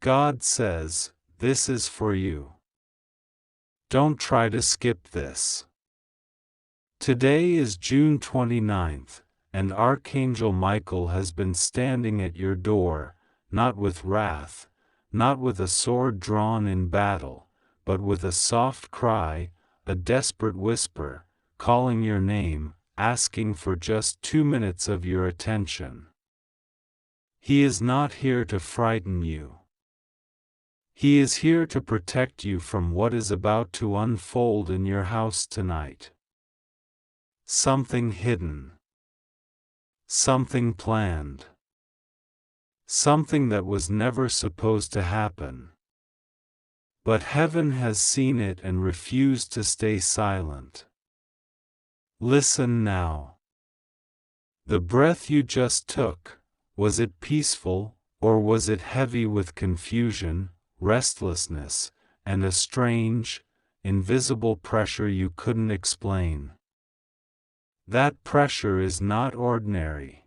God says, this is for you. Don't try to skip this. Today is June 29th, and Archangel Michael has been standing at your door, not with wrath, not with a sword drawn in battle, but with a soft cry, a desperate whisper, calling your name, asking for just 2 minutes of your attention. He is not here to frighten you. He is here to protect you from what is about to unfold in your house tonight. Something hidden. Something planned. Something that was never supposed to happen. But heaven has seen it and refused to stay silent. Listen now. The breath you just took, was it peaceful, or was it heavy with confusion, restlessness, and a strange, invisible pressure you couldn't explain? That pressure is not ordinary.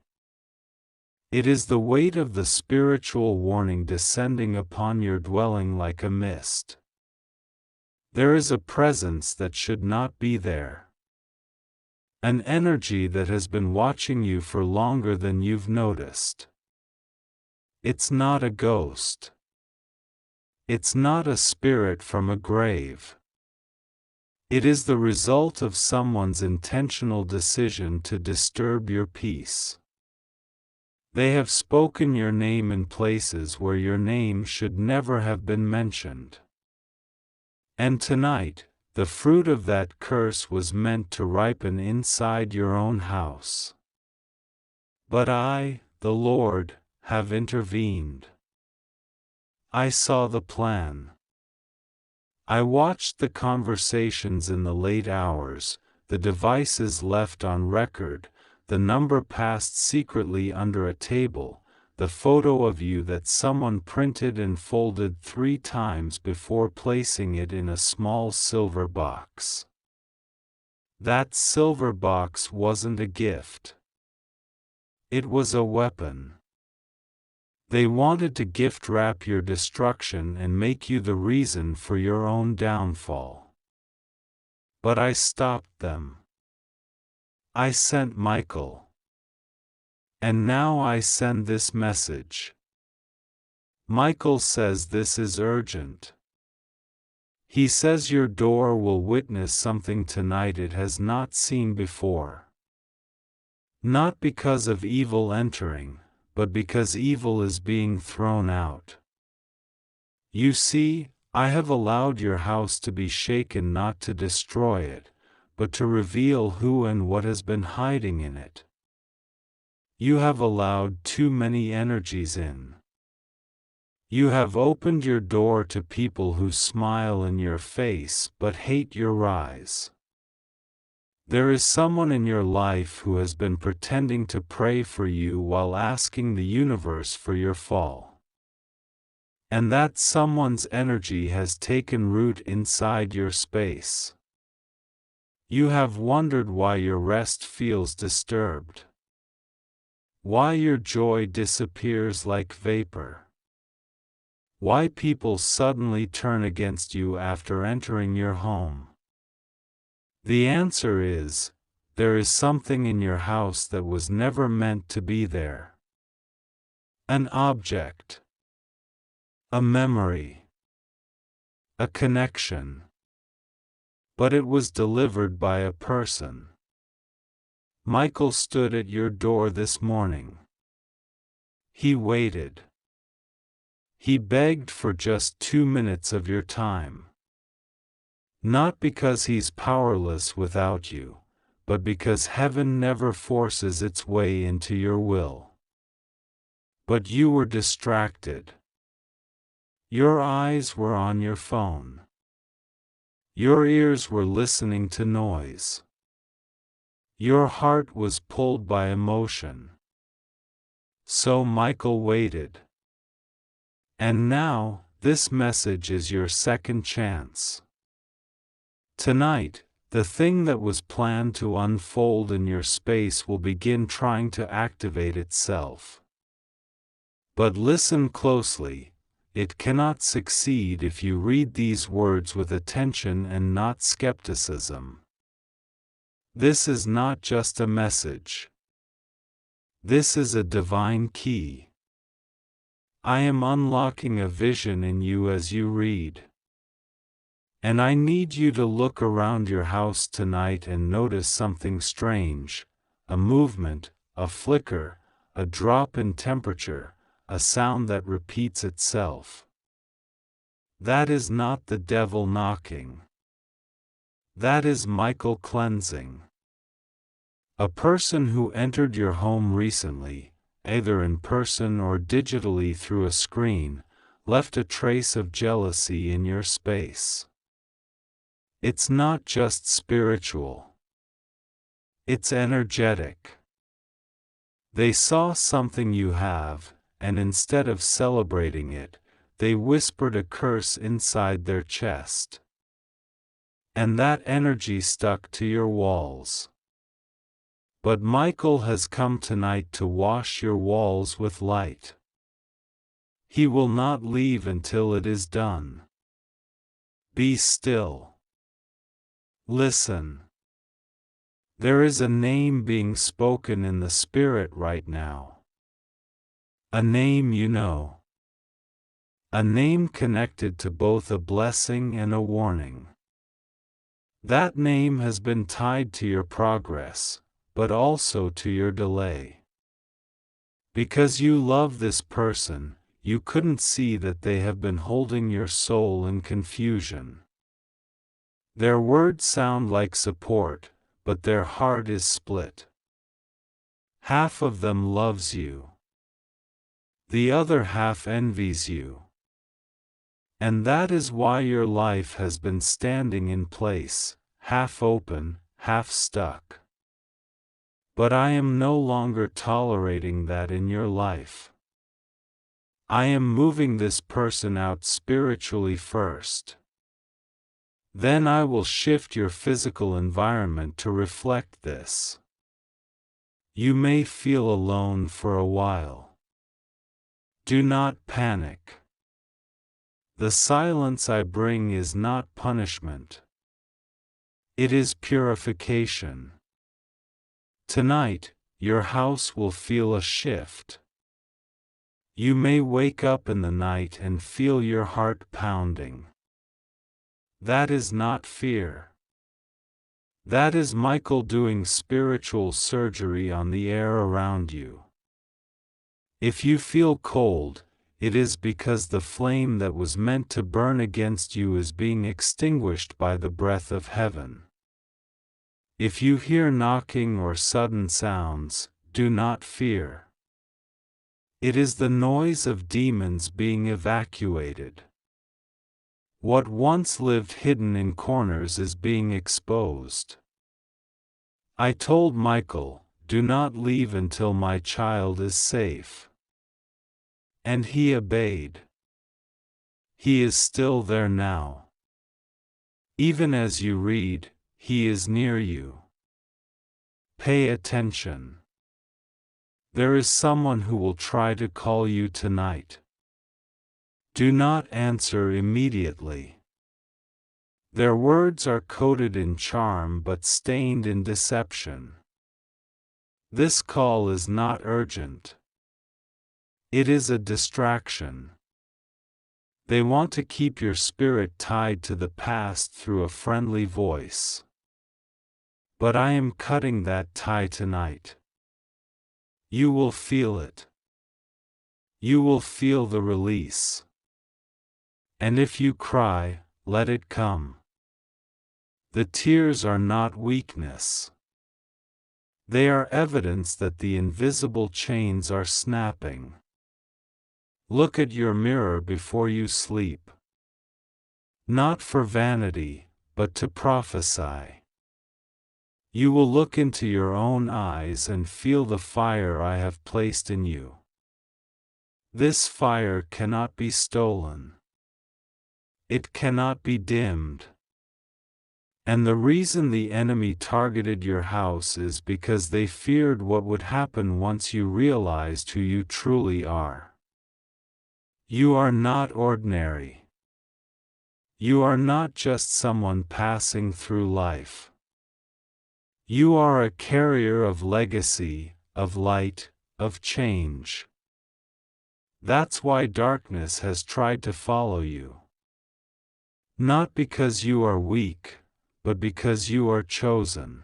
It is the weight of the spiritual warning descending upon your dwelling like a mist. There is a presence that should not be there. An energy that has been watching you for longer than you've noticed. It's not a ghost. It's not a spirit from a grave. It is the result of someone's intentional decision to disturb your peace. They have spoken your name in places where your name should never have been mentioned. And tonight, the fruit of that curse was meant to ripen inside your own house. But I, the Lord, have intervened. I saw the plan. I watched the conversations in the late hours, the devices left on record, the number passed secretly under a table, the photo of you that someone printed and folded 3 times before placing it in a small silver box. That silver box wasn't a gift. It was a weapon. They wanted to gift wrap your destruction and make you the reason for your own downfall. But I stopped them. I sent Michael. And now I send this message. Michael says this is urgent. He says your door will witness something tonight it has not seen before. Not because of evil entering, but because evil is being thrown out. You see, I have allowed your house to be shaken not to destroy it, but to reveal who and what has been hiding in it. You have allowed too many energies in. You have opened your door to people who smile in your face but hate your rise. There is someone in your life who has been pretending to pray for you while asking the universe for your fall. And that someone's energy has taken root inside your space. You have wondered why your rest feels disturbed. Why your joy disappears like vapor. Why people suddenly turn against you after entering your home. The answer is, there is something in your house that was never meant to be there. An object. A memory. A connection. But it was delivered by a person. Michael stood at your door this morning. He waited. He begged for just 2 minutes of your time. Not because he's powerless without you, but because heaven never forces its way into your will. But you were distracted. Your eyes were on your phone. Your ears were listening to noise. Your heart was pulled by emotion. So Michael waited. And now, this message is your second chance. Tonight, the thing that was planned to unfold in your space will begin trying to activate itself. But listen closely, it cannot succeed if you read these words with attention and not skepticism. This is not just a message. This is a divine key. I am unlocking a vision in you as you read. And I need you to look around your house tonight and notice something strange, a movement, a flicker, a drop in temperature, a sound that repeats itself. That is not the devil knocking. That is Micheal cleansing. A person who entered your home recently, either in person or digitally through a screen, left a trace of jealousy in your space. It's not just spiritual. It's energetic. They saw something you have, and instead of celebrating it, they whispered a curse inside their chest. And that energy stuck to your walls. But Micheal has come tonight to wash your walls with light. He will not leave until it is done. Be still. Listen. There is a name being spoken in the spirit right now. A name you know. A name connected to both a blessing and a warning. That name has been tied to your progress, but also to your delay. Because you love this person, you couldn't see that they have been holding your soul in confusion. Their words sound like support, but their heart is split. Half of them loves you. The other half envies you. And that is why your life has been standing in place, half open, half stuck. But I am no longer tolerating that in your life. I am moving this person out spiritually first. Then I will shift your physical environment to reflect this. You may feel alone for a while. Do not panic. The silence I bring is not punishment. It is purification. Tonight, your house will feel a shift. You may wake up in the night and feel your heart pounding. That is not fear. That is Micheal doing spiritual surgery on the air around you. If you feel cold, it is because the flame that was meant to burn against you is being extinguished by the breath of heaven. If you hear knocking or sudden sounds, do not fear. It is the noise of demons being evacuated. What once lived hidden in corners is being exposed. I told Micheal, do not leave until my child is safe. And he obeyed. He is still there now. Even as you read, he is near you. Pay attention. There is someone who will try to call you tonight. Do not answer immediately. Their words are coated in charm but stained in deception. This call is not urgent. It is a distraction. They want to keep your spirit tied to the past through a friendly voice. But I am cutting that tie tonight. You will feel it. You will feel the release. And if you cry, let it come. The tears are not weakness. They are evidence that the invisible chains are snapping. Look at your mirror before you sleep. Not for vanity, but to prophesy. You will look into your own eyes and feel the fire I have placed in you. This fire cannot be stolen. It cannot be dimmed. And the reason the enemy targeted your house is because they feared what would happen once you realized who you truly are. You are not ordinary. You are not just someone passing through life. You are a carrier of legacy, of light, of change. That's why darkness has tried to follow you. Not because you are weak, but because you are chosen.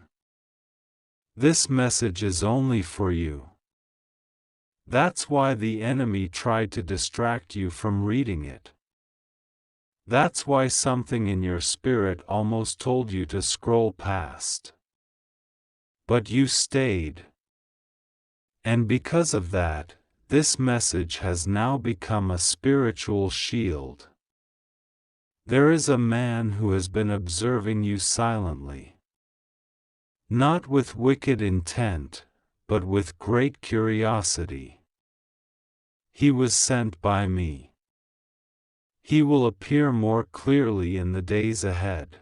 This message is only for you. That's why the enemy tried to distract you from reading it. That's why something in your spirit almost told you to scroll past. But you stayed. And because of that, this message has now become a spiritual shield. There is a man who has been observing you silently. Not with wicked intent, but with great curiosity. He was sent by me. He will appear more clearly in the days ahead.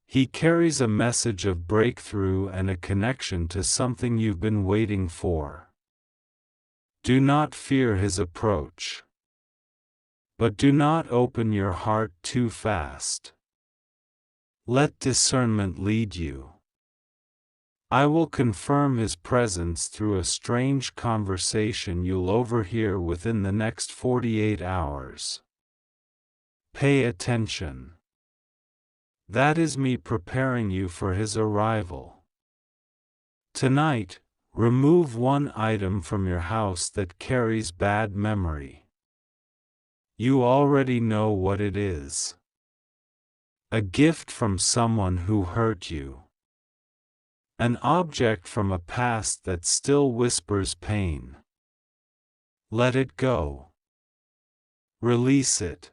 He carries a message of breakthrough and a connection to something you've been waiting for. Do not fear his approach. But do not open your heart too fast. Let discernment lead you. I will confirm his presence through a strange conversation you'll overhear within the next 48 hours. Pay attention. That is me preparing you for his arrival. Tonight, remove one item from your house that carries bad memory. You already know what it is. A gift from someone who hurt you. An object from a past that still whispers pain. Let it go. Release it.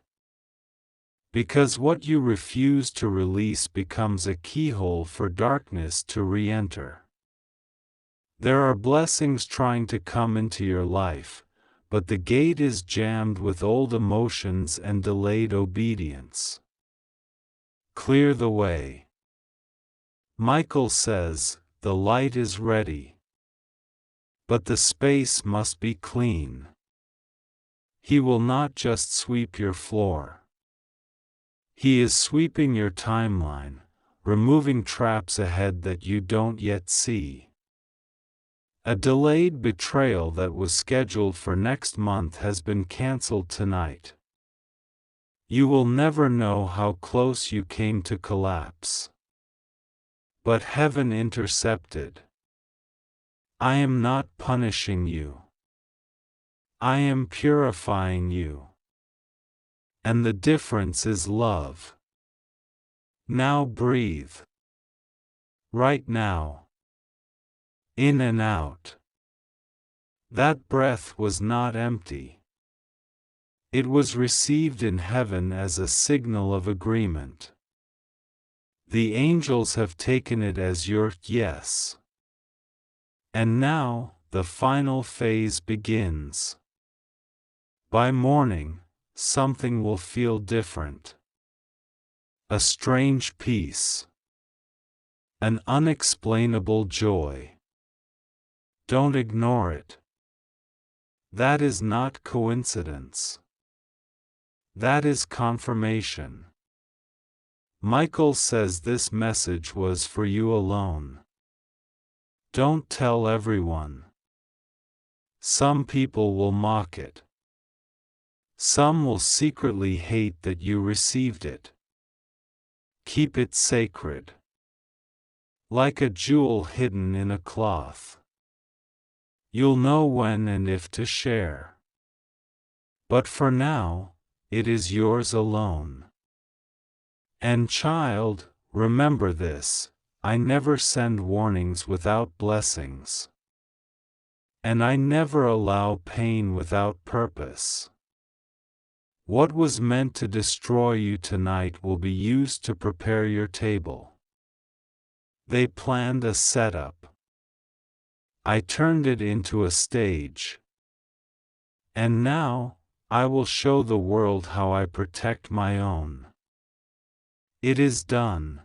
Because what you refuse to release becomes a keyhole for darkness to re-enter. There are blessings trying to come into your life, but the gate is jammed with old emotions and delayed obedience. Clear the way. Micheal says, the light is ready. But the space must be clean. He will not just sweep your floor. He is sweeping your timeline, removing traps ahead that you don't yet see. A delayed betrayal that was scheduled for next month has been cancelled tonight. You will never know how close you came to collapse. But heaven intercepted. I am not punishing you. I am purifying you. And the difference is love. Now breathe. Right now. In and out. That breath was not empty. It was received in heaven as a signal of agreement. The angels have taken it as your yes. And now, the final phase begins. By morning, something will feel different. A strange peace. An unexplainable joy. Don't ignore it. That is not coincidence. That is confirmation. Micheal says this message was for you alone. Don't tell everyone. Some people will mock it. Some will secretly hate that you received it. Keep it sacred. Like a jewel hidden in a cloth. You'll know when and if to share. But for now, it is yours alone. And child, remember this, I never send warnings without blessings. And I never allow pain without purpose. What was meant to destroy you tonight will be used to prepare your table. They planned a setup. I turned it into a stage. And now, I will show the world how I protect my own. It is done.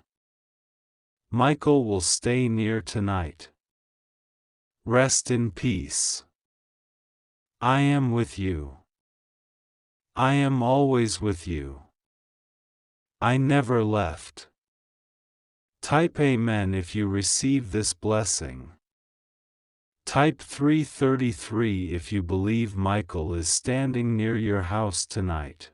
Micheal will stay near tonight. Rest in peace. I am with you. I am always with you. I never left. Type Amen if you receive this blessing. Type 333 if you believe Michael is standing near your house tonight.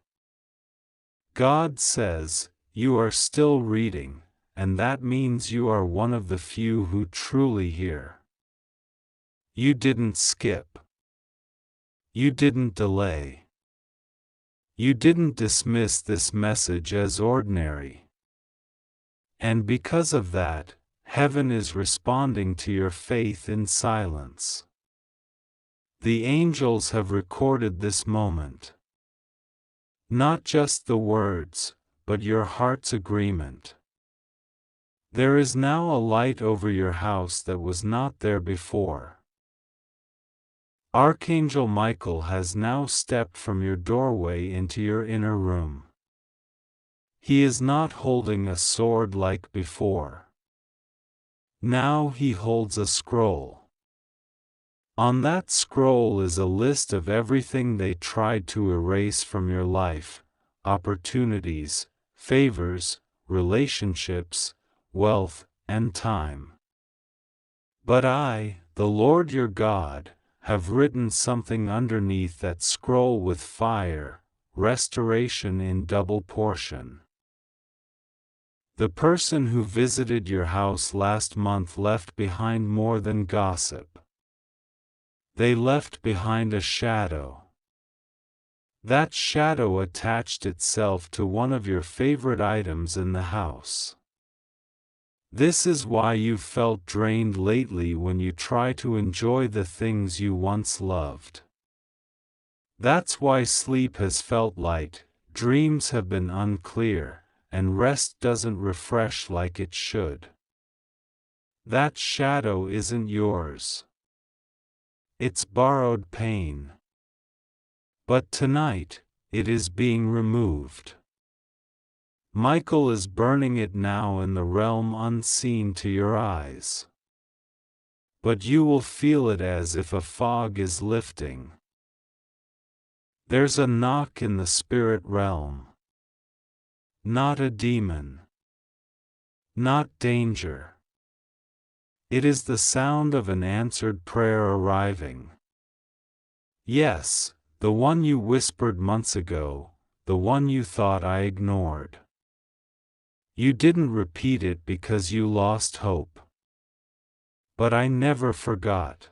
God says, you are still reading, and that means you are one of the few who truly hear. You didn't skip. You didn't delay. You didn't dismiss this message as ordinary. And because of that, heaven is responding to your faith in silence. The angels have recorded this moment. Not just the words, but your heart's agreement. There is now a light over your house that was not there before. Archangel Michael has now stepped from your doorway into your inner room. He is not holding a sword like before. Now he holds a scroll. On that scroll is a list of everything they tried to erase from your life: opportunities, favors, relationships, wealth, and time. But I, the Lord your God, have written something underneath that scroll with fire: restoration in double portion. The person who visited your house last month left behind more than gossip. They left behind a shadow. That shadow attached itself to one of your favorite items in the house. This is why you felt drained lately when you try to enjoy the things you once loved. That's why sleep has felt light, dreams have been unclear, and rest doesn't refresh like it should. That shadow isn't yours. It's borrowed pain. But tonight, it is being removed. Michael is burning it now in the realm unseen to your eyes. But you will feel it as if a fog is lifting. There's a knock in the spirit realm. Not a demon. Not danger. It is the sound of an answered prayer arriving. Yes, the one you whispered months ago, the one you thought I ignored. You didn't repeat it because you lost hope. But I never forgot.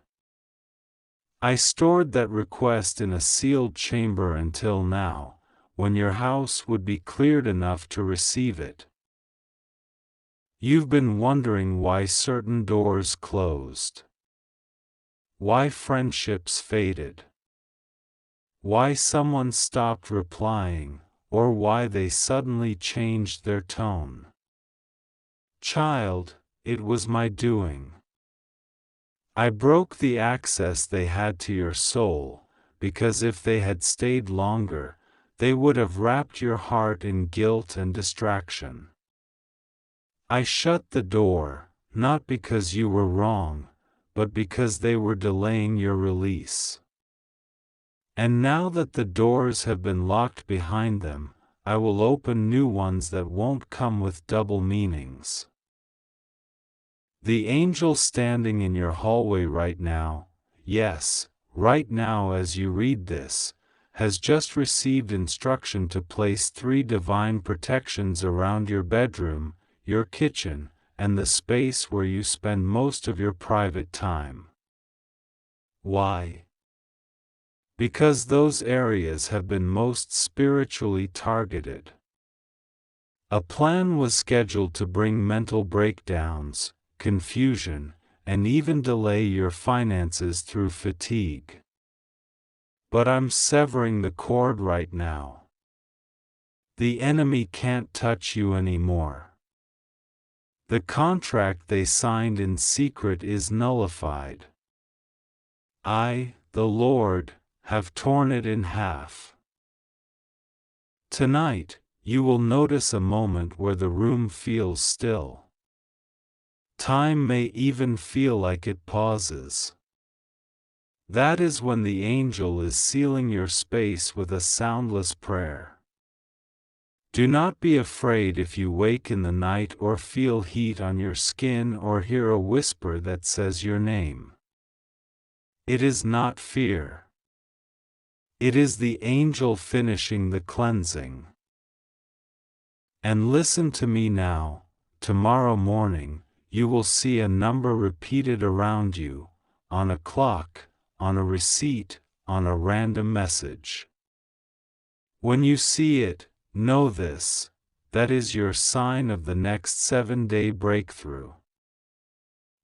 I stored that request in a sealed chamber until now, when your house would be cleared enough to receive it. You've been wondering why certain doors closed. Why friendships faded. Why someone stopped replying, or why they suddenly changed their tone. Child, it was my doing. I broke the access they had to your soul, because if they had stayed longer, they would have wrapped your heart in guilt and distraction. I shut the door, not because you were wrong, but because they were delaying your release. And now that the doors have been locked behind them, I will open new ones that won't come with double meanings. The angel standing in your hallway right now, yes, right now as you read this, has just received instruction to place 3 divine protections around your bedroom, your kitchen, and the space where you spend most of your private time. Why? Because those areas have been most spiritually targeted. A plan was scheduled to bring mental breakdowns, confusion, and even delay your finances through fatigue. But I'm severing the cord right now. The enemy can't touch you anymore. The contract they signed in secret is nullified. I, the Lord, have torn it in half. Tonight, you will notice a moment where the room feels still. Time may even feel like it pauses. That is when the angel is sealing your space with a soundless prayer. Do not be afraid if you wake in the night or feel heat on your skin or hear a whisper that says your name. It is not fear. It is the angel finishing the cleansing. And listen to me now, tomorrow morning, you will see a number repeated around you, on a clock, on a receipt, on a random message. When you see it, know this, that is your sign of the next 7-day breakthrough.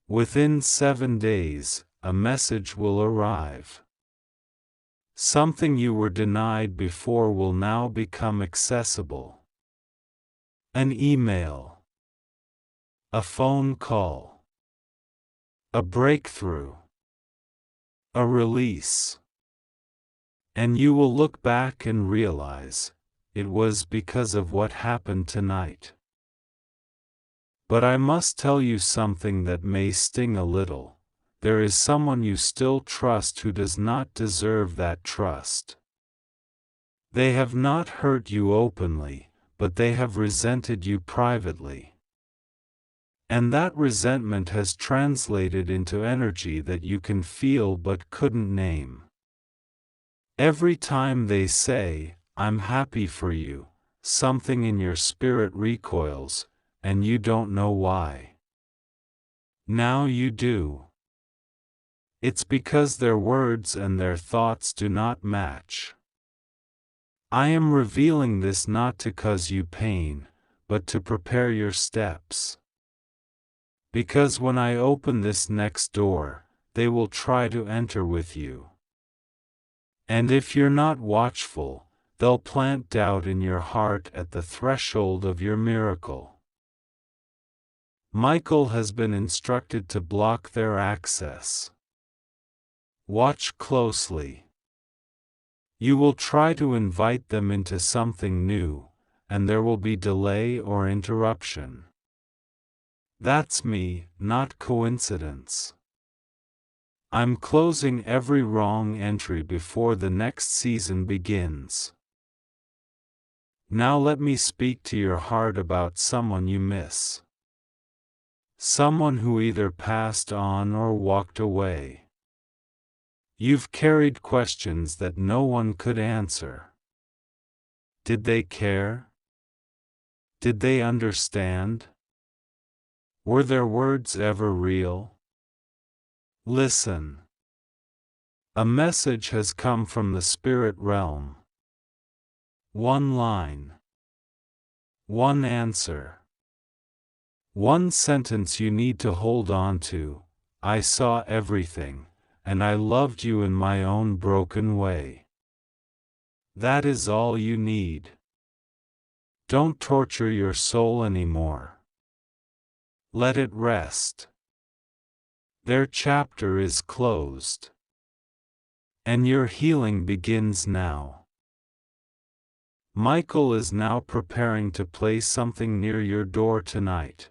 Within 7 days, a message will arrive. Something you were denied before will now become accessible. An email. A phone call. A breakthrough. A release. And you will look back and realize, it was because of what happened tonight. But I must tell you something that may sting a little. There is someone you still trust who does not deserve that trust. They have not hurt you openly, but they have resented you privately. And that resentment has translated into energy that you can feel but couldn't name. Every time they say, "I'm happy for you," something in your spirit recoils, and you don't know why. Now you do. It's because their words and their thoughts do not match. I am revealing this not to cause you pain, but to prepare your steps. Because when I open this next door, they will try to enter with you. And if you're not watchful, they'll plant doubt in your heart at the threshold of your miracle. Micheal has been instructed to block their access. Watch closely. You will try to invite them into something new, and there will be delay or interruption. That's me, not coincidence. I'm closing every wrong entry before the next season begins. Now let me speak to your heart about someone you miss. Someone who either passed on or walked away. You've carried questions that no one could answer. Did they care? Did they understand? Were their words ever real? Listen. A message has come from the spirit realm. One line. One answer. One sentence you need to hold on to. I saw everything, and I loved you in my own broken way. That is all you need. Don't torture your soul anymore. Let it rest. Their chapter is closed. And your healing begins now. Micheal is now preparing to place something near your door tonight.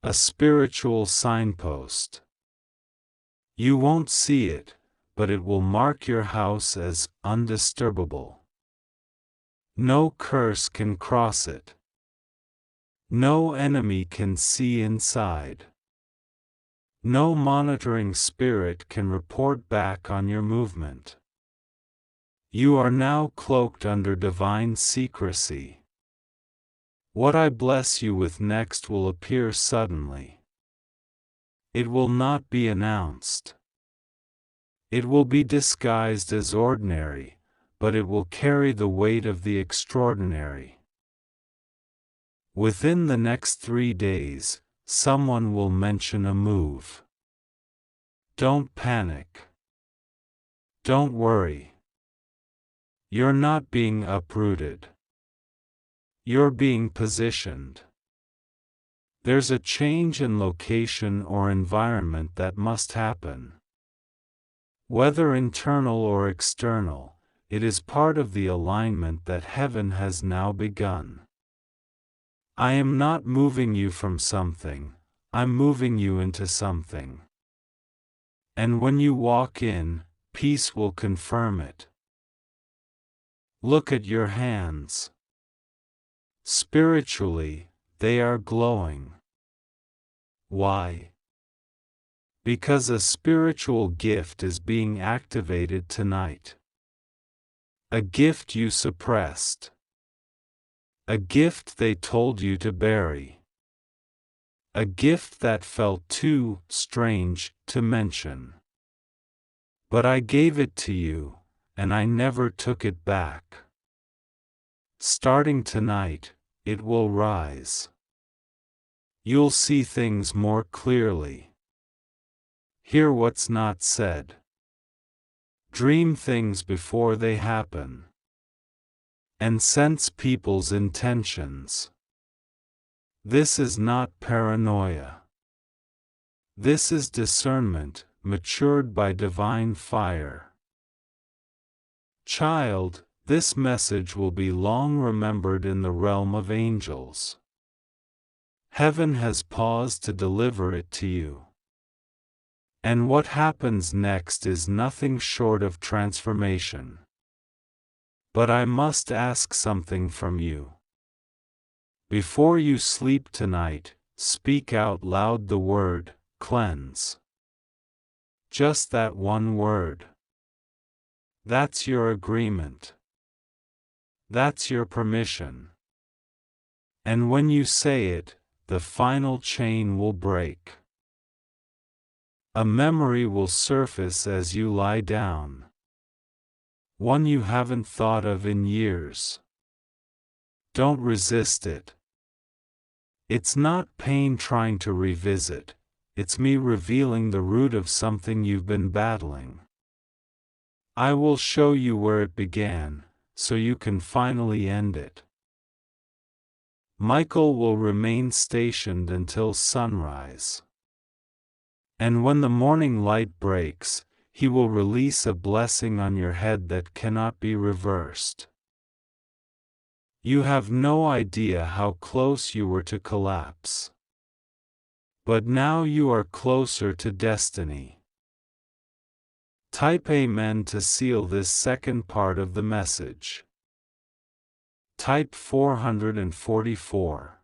A spiritual signpost. You won't see it, but it will mark your house as undisturbable. No curse can cross it. No enemy can see inside. No monitoring spirit can report back on your movement. You are now cloaked under divine secrecy. What I bless you with next will appear suddenly. It will not be announced. It will be disguised as ordinary, but it will carry the weight of the extraordinary. Within the next 3 days, someone will mention a move. Don't panic. Don't worry. You're not being uprooted. You're being positioned. There's a change in location or environment that must happen. Whether internal or external, it is part of the alignment that heaven has now begun. I am not moving you from something, I'm moving you into something. And when you walk in, peace will confirm it. Look at your hands. Spiritually, they are glowing. Why? Because a spiritual gift is being activated tonight. A gift you suppressed. A gift they told you to bury. A gift that felt too strange to mention. But I gave it to you, and I never took it back. Starting tonight, it will rise. You'll see things more clearly. Hear what's not said. Dream things before they happen. And sense people's intentions. This is not paranoia. This is discernment, matured by divine fire. Child, this message will be long remembered in the realm of angels. Heaven has paused to deliver it to you. And what happens next is nothing short of transformation. But I must ask something from you. Before you sleep tonight, speak out loud the word, cleanse. Just that one word. That's your agreement. That's your permission. And when you say it, the final chain will break. A memory will surface as you lie down. One you haven't thought of in years. Don't resist it. It's not pain trying to revisit, it's me revealing the root of something you've been battling. I will show you where it began, so you can finally end it. Michael will remain stationed until sunrise. And when the morning light breaks, he will release a blessing on your head that cannot be reversed. You have no idea how close you were to collapse. But now you are closer to destiny. Type Amen to seal this second part of the message. Type 444.